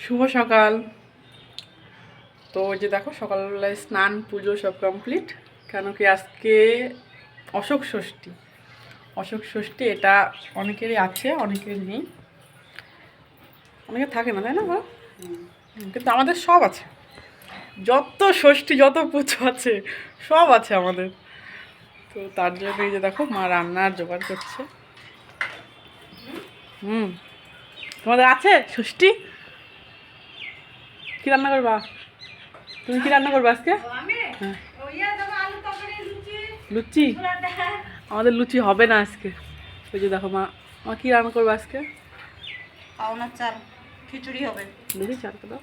শুভ সকাল। তো ওই যে দেখো সকালবেলায় স্নান পুজো সব কমপ্লিট। কেন কি আজকে অশোক ষষ্ঠী। অশোক ষষ্ঠী এটা অনেকেরই আছে, অনেকের নেই, অনেকে থাকে না, তাই না গো? কিন্তু আমাদের সব আছে, যত ষষ্ঠী যত পুজো আছে সব আছে আমাদের। তো তার জন্য এই যে দেখো মা রান্নার জোগাড় করছে। তোমাদের আছে ষষ্ঠী? কি রান্না করবা? তুমি কি রান্না করবে আজকে? হ্যাঁ, লুচি। আমাদের লুচি হবে না আজকে। ওই যে দেখো মা মা কি রান্না করবে আজকে? পাওনার চাল খিচুড়ি হবে। দেখি চালটা দাও।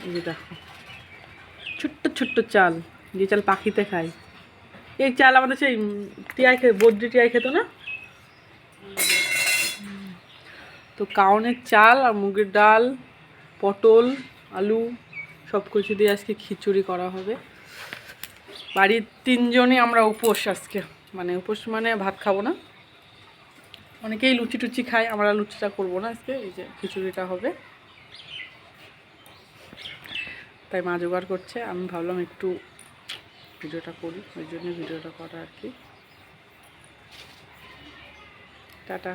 এই যে দেখো ছোট্ট ছোট্ট চাল, যে চাল পাখিতে খায়। এই চাল আমাদের সেই টিয়াই বদ্রি টিয়াই খেত না। তো কাউনের চাল আর মুগের ডাল, পটল, আলু সব কিছু দিয়ে আজকে খিচুড়ি করা হবে। বাড়ির তিনজনই আমরা উপোস আজকে, মানে উপোস মানে ভাত খাবো না। অনেকেই লুচি টুচি খায়, আমরা লুচিটা করবো না আজকে। এই যে খিচুড়িটা হবে, তাই মা জোগাড় করছে। আমি ভাবলাম একটু ভিডিওটা করি, ওই জন্য ভিডিওটা করা আর কি। টাটা।